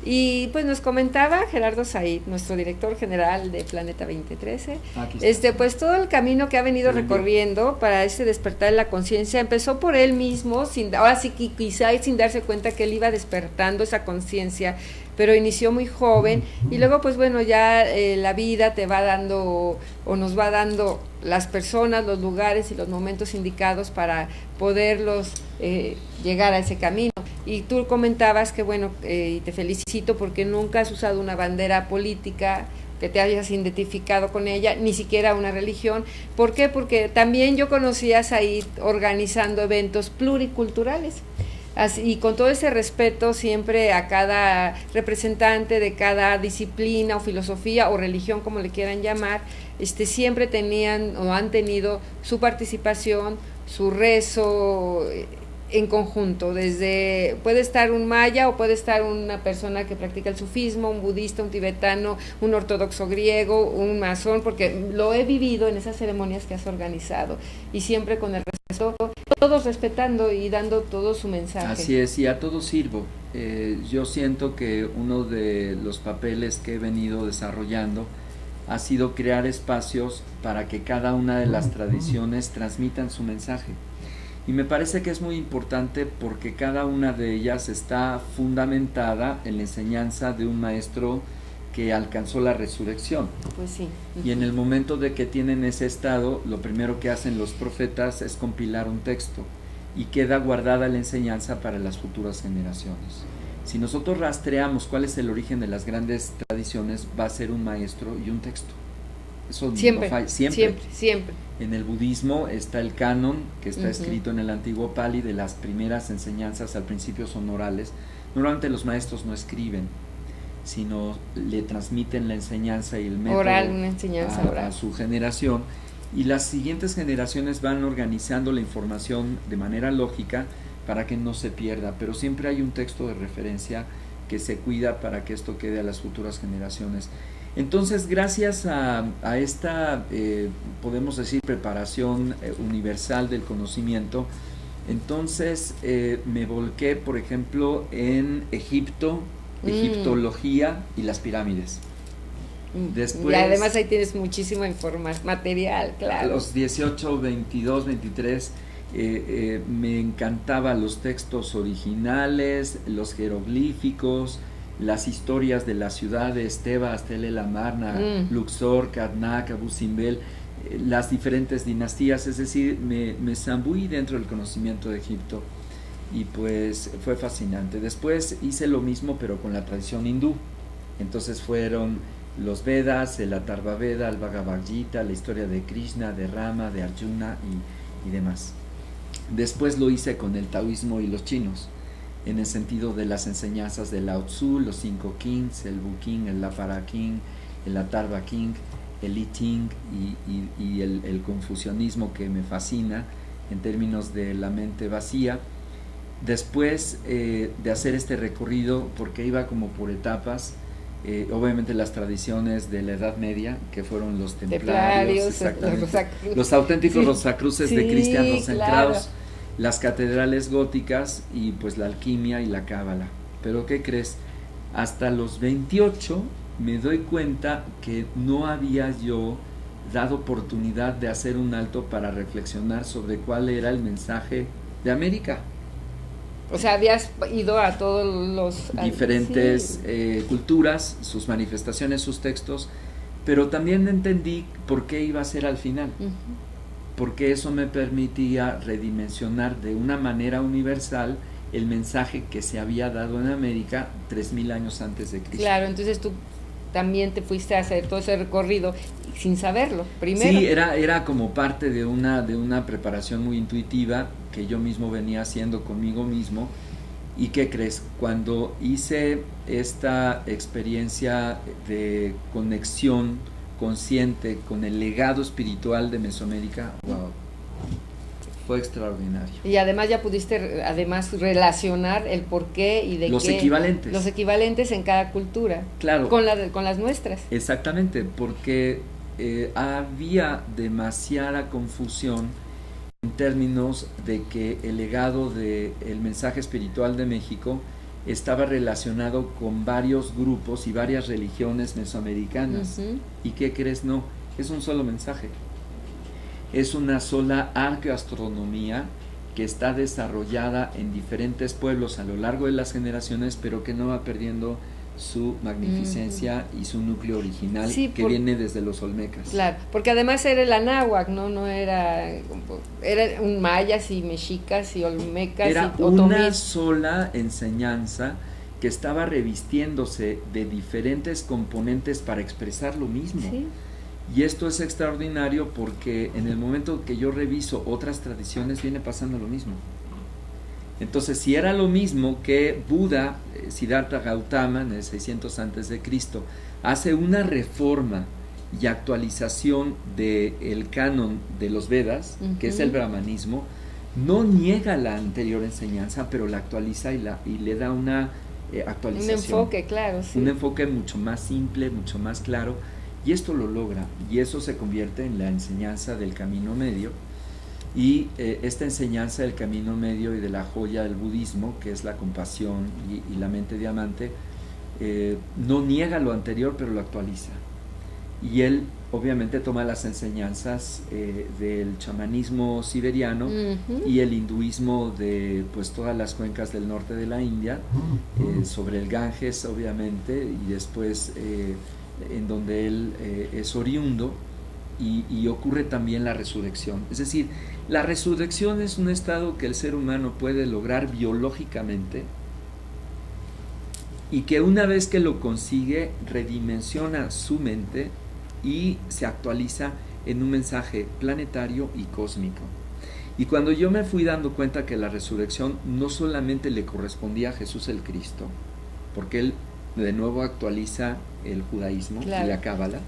Y pues nos comentaba Gerardo Said, nuestro director general de Planeta 2013, pues todo el camino que ha venido recorriendo para ese despertar de la conciencia. Empezó por él mismo, ahora sí que quizá sin darse cuenta que él iba despertando esa conciencia, pero inició muy joven, y luego pues bueno, ya la vida te va dando o nos va dando las personas, los lugares y los momentos indicados para poderlos llegar a ese camino. Y tú comentabas que bueno, y te felicito porque nunca has usado una bandera política, que te hayas identificado con ella, ni siquiera una religión. ¿Por qué? Porque también yo conocías ahí organizando eventos pluriculturales. Así, y con todo ese respeto siempre a cada representante de cada disciplina o filosofía o religión, como le quieran llamar, siempre tenían o han tenido su participación, su rezo en conjunto. Desde puede estar un maya o puede estar una persona que practica el sufismo, un budista, un tibetano, un ortodoxo griego, un masón, porque lo he vivido en esas ceremonias que has organizado, y siempre con el respeto, todos respetando y dando todo su mensaje. Así es, y a todos sirvo. Yo siento que uno de los papeles que he venido desarrollando ha sido crear espacios para que cada una de las tradiciones transmitan su mensaje. Y me parece que es muy importante porque cada una de ellas está fundamentada en la enseñanza de un maestro que alcanzó la resurrección. Pues sí. Y en el momento de que tienen ese estado, lo primero que hacen los profetas es compilar un texto y queda guardada la enseñanza para las futuras generaciones. Si nosotros rastreamos cuál es el origen de las grandes tradiciones, va a ser un maestro y un texto. Eso siempre, no falla, siempre. En el budismo está el canon, que está escrito en el antiguo Pali, de las primeras enseñanzas, al principio son orales. Normalmente los maestros no escriben, sino le transmiten la enseñanza y el método oral, una enseñanza oral a su generación, y las siguientes generaciones van organizando la información de manera lógica para que no se pierda, pero siempre hay un texto de referencia que se cuida para que esto quede a las futuras generaciones. Entonces, gracias a esta, podemos decir, preparación universal del conocimiento, entonces me volqué, por ejemplo, en Egipto, egiptología y las pirámides. Después, y además ahí tienes muchísimo material, claro. A los 18, 22, 23 me encantaban los textos originales, los jeroglíficos, las historias de las ciudades, Tebas, Tel el Amarna, Luxor, Karnak, Abu Simbel, las diferentes dinastías, es decir, me zambuí dentro del conocimiento de Egipto y pues fue fascinante. Después hice lo mismo pero con la tradición hindú, entonces fueron los Vedas, el Atharva Veda, el Bhagavad Gita, la historia de Krishna, de Rama, de Arjuna y demás. Después lo hice con el taoísmo y los chinos, en el sentido de las enseñanzas de Lao Tzu, los 5 Kings, el Wu King, el Lapara King, el Atharva King, el I Ching y el confucianismo, que me fascina en términos de la mente vacía. Después de hacer este recorrido, porque iba como por etapas, obviamente las tradiciones de la Edad Media, que fueron los templarios, los auténticos Rosacruces de Christian Rosenkrantz, claro, las catedrales góticas y pues la alquimia y la cábala. Pero ¿qué crees? Hasta los 28 me doy cuenta que no había yo dado oportunidad de hacer un alto para reflexionar sobre cuál era el mensaje de América. O sea, habías ido a todos los diferentes culturas, sus manifestaciones, sus textos, pero también entendí por qué iba a ser al final, porque eso me permitía redimensionar de una manera universal el mensaje que se había dado en América 3000 años antes de Cristo. Claro, entonces tú también te fuiste a hacer todo ese recorrido sin saberlo, primero. Sí, era como parte de una preparación muy intuitiva que yo mismo venía haciendo conmigo mismo. ¿Y qué crees? Cuando hice esta experiencia de conexión consciente con el legado espiritual de Mesoamérica, wow, fue extraordinario. Y además ya pudiste relacionar el porqué y de los equivalentes. Los equivalentes en cada cultura. Claro. Con las nuestras. Exactamente, porque había demasiada confusión en términos de que el legado del mensaje espiritual de México estaba relacionado con varios grupos y varias religiones mesoamericanas. ¿Y qué crees? No, es un solo mensaje. Es una sola arqueoastronomía que está desarrollada en diferentes pueblos a lo largo de las generaciones, pero que no va perdiendo su magnificencia y su núcleo original, que viene desde los olmecas. Claro, porque además era el anáhuac, no era un mayas y mexicas y olmecas. Era una sola enseñanza que estaba revistiéndose de diferentes componentes para expresar lo mismo. Sí. Y esto es extraordinario porque en el momento que yo reviso otras tradiciones viene pasando lo mismo. Entonces, si era lo mismo que Buda, Siddhartha Gautama, en el 600 a.C., hace una reforma y actualización del canon de los Vedas, que es el brahmanismo, no niega la anterior enseñanza, pero la actualiza y le da una actualización. Un enfoque, claro. Sí. Un enfoque mucho más simple, mucho más claro, y esto lo logra, y eso se convierte en la enseñanza del camino medio. Y esta enseñanza del camino medio y de la joya del budismo, que es la compasión y la mente diamante, no niega lo anterior, pero lo actualiza. Y él obviamente toma las enseñanzas del chamanismo siberiano y el hinduismo de pues todas las cuencas del norte de la India, sobre el Ganges obviamente, y después en donde él es oriundo. Y ocurre también la resurrección. Es decir, la resurrección es un estado que el ser humano puede lograr biológicamente y que una vez que lo consigue redimensiona su mente y se actualiza en un mensaje planetario y cósmico. Y cuando yo me fui dando cuenta que la resurrección no solamente le correspondía a Jesús el Cristo, porque él de nuevo actualiza el judaísmo y la cábala,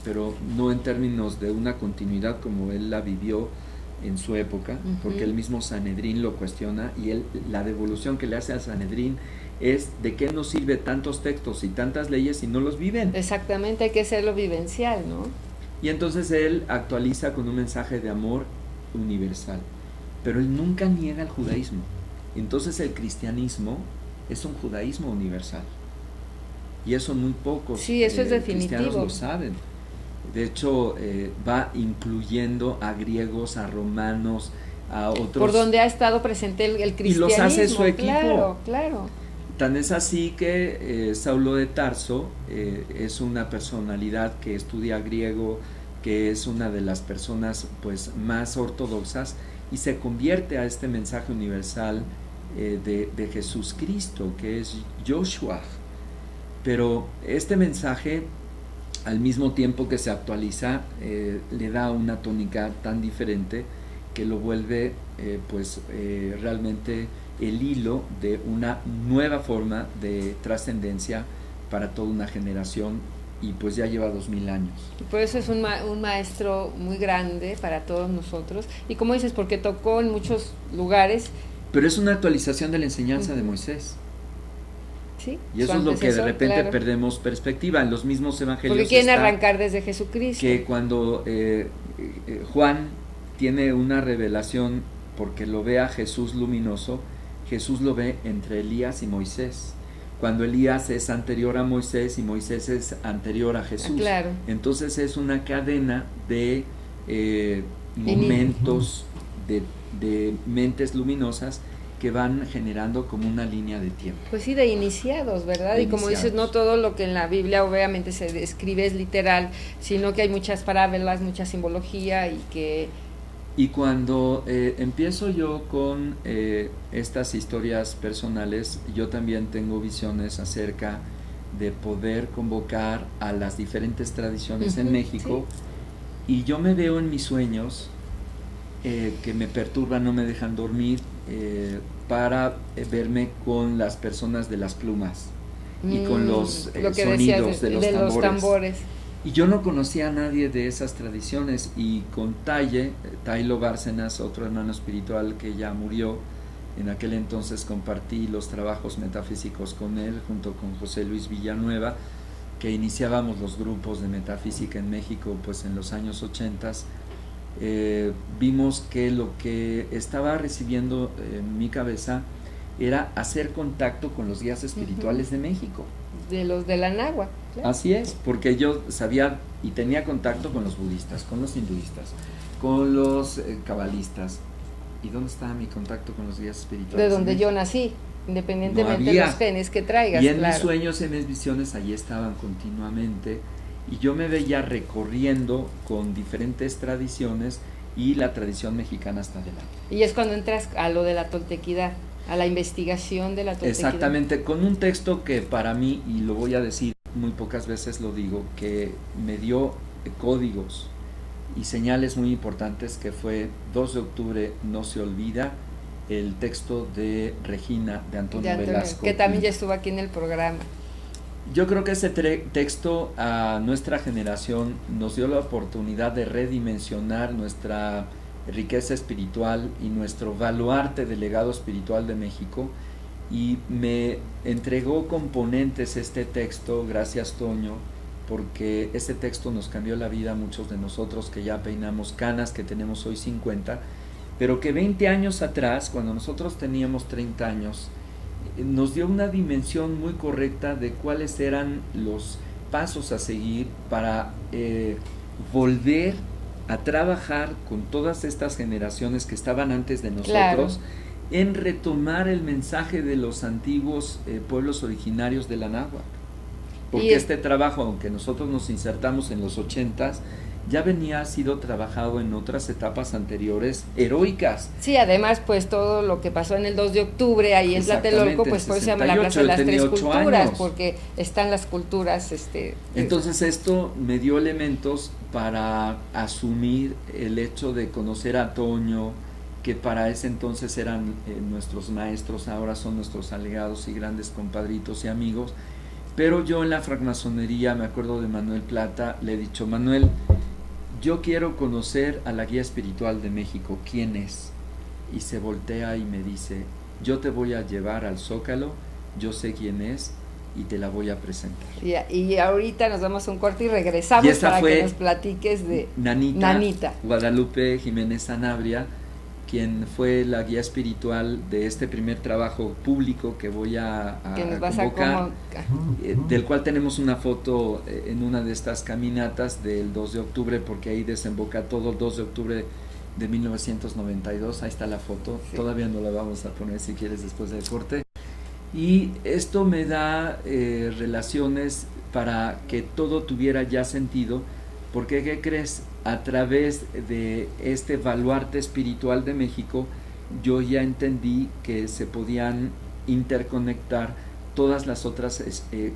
pero no en términos de una continuidad como él la vivió en su época, porque el mismo Sanedrín lo cuestiona, y la devolución que le hace al Sanedrín es: ¿de qué nos sirve tantos textos y tantas leyes si no los viven? Exactamente, hay que hacerlo vivencial, ¿no? Y entonces él actualiza con un mensaje de amor universal, pero él nunca niega el judaísmo. Entonces el cristianismo es un judaísmo universal, y eso muy pocos cristianos lo saben. De hecho, va incluyendo a griegos, a romanos, a otros. Por donde ha estado presente el cristianismo. Y los hace su equipo. Claro. Tan es así que Saulo de Tarso es una personalidad que estudia griego, que es una de las personas pues más ortodoxas, y se convierte a este mensaje universal de Jesús Cristo, que es Joshua. Pero este mensaje, al mismo tiempo que se actualiza, le da una tónica tan diferente que lo vuelve realmente el hilo de una nueva forma de trascendencia para toda una generación, y pues ya lleva 2000 años. Y por eso es un maestro muy grande para todos nosotros, y como dices, porque tocó en muchos lugares. Pero es una actualización de la enseñanza de Moisés. Sí, y eso es lo que de repente perdemos perspectiva en los mismos evangelios. Porque quieren arrancar desde Jesucristo. Que cuando Juan tiene una revelación porque lo ve a Jesús luminoso, Jesús lo ve entre Elías y Moisés. Cuando Elías es anterior a Moisés y Moisés es anterior a Jesús. Claro. Entonces es una cadena de momentos, de mentes luminosas que van generando como una línea de tiempo. Pues sí, de iniciados, ¿verdad? Y como dices, no todo lo que en la Biblia obviamente se describe es literal, sino que hay muchas parábolas, mucha simbología, y cuando empiezo yo con estas historias personales, yo también tengo visiones acerca de poder convocar a las diferentes tradiciones en México, y yo me veo en mis sueños que me perturban, no me dejan dormir, para verme con las personas de las plumas y con los sonidos de los tambores. Y yo no conocía a nadie de esas tradiciones, y con Tailo Bárcenas, otro hermano espiritual que ya murió, en aquel entonces compartí los trabajos metafísicos con él, junto con José Luis Villanueva, que iniciábamos los grupos de metafísica en México pues en los años 80. Vimos que lo que estaba recibiendo en mi cabeza era hacer contacto con los guías espirituales de México. De los de la Anáhuac. Claro. Así es, porque yo sabía y tenía contacto con los budistas, con los hinduistas, con los cabalistas. ¿Y dónde estaba mi contacto con los guías espirituales? De donde yo nací, independientemente de los genes que traigas. Y en mis sueños, en mis visiones, allí estaban continuamente. Y yo me veía recorriendo con diferentes tradiciones y la tradición mexicana hasta adelante. Y es cuando entras a lo de la toltequidad, a la investigación de la toltequidad. Exactamente, con un texto que para mí, y lo voy a decir muy pocas veces lo digo, que me dio códigos y señales muy importantes, que fue 2 de octubre, no se olvida, el texto de Regina, de Antonio Velasco. Que también ya estuvo aquí en el programa. Yo creo que ese texto a nuestra generación nos dio la oportunidad de redimensionar nuestra riqueza espiritual y nuestro baluarte del legado espiritual de México, y me entregó componentes este texto, gracias Toño, porque ese texto nos cambió la vida a muchos de nosotros que ya peinamos canas, que tenemos hoy 50, pero que 20 años atrás, cuando nosotros teníamos 30 años, nos dio una dimensión muy correcta de cuáles eran los pasos a seguir para volver a trabajar con todas estas generaciones que estaban antes de nosotros, claro, en retomar el mensaje de los antiguos pueblos originarios de la Anáhuac. Porque este trabajo, aunque nosotros nos insertamos en los 80s, ya sido trabajado en otras etapas anteriores heroicas. Sí, además pues todo lo que pasó en el 2 de octubre ahí en Tlatelolco, pues por eso se llama la Plaza de las Tres Culturas, años, porque están las culturas. Entonces esto me dio elementos para asumir el hecho de conocer a Toño, que para ese entonces eran nuestros maestros, ahora son nuestros aliados y grandes compadritos y amigos. Pero yo en la francmasonería, me acuerdo de Manuel Plata, le he dicho: Manuel, yo quiero conocer a la guía espiritual de México, ¿quién es? Y se voltea y me dice: yo te voy a llevar al Zócalo, yo sé quién es y te la voy a presentar. Y ahorita nos damos un corte y regresamos para que nos platiques de Nanita Guadalupe Jiménez Sanabria, quien fue la guía espiritual de este primer trabajo público que voy a convocar, del cual tenemos una foto en una de estas caminatas del 2 de octubre, porque ahí desemboca todo el 2 de octubre de 1992, ahí está la foto, sí. Todavía no la vamos a poner si quieres después del corte, y esto me da relaciones para que todo tuviera ya sentido, porque ¿qué crees? A través de este baluarte espiritual de México, yo ya entendí que se podían interconectar todas las otras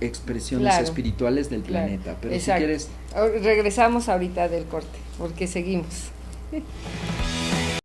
expresiones, claro, espirituales del planeta. Pero exacto. Si quieres... Regresamos ahorita del corte, porque seguimos.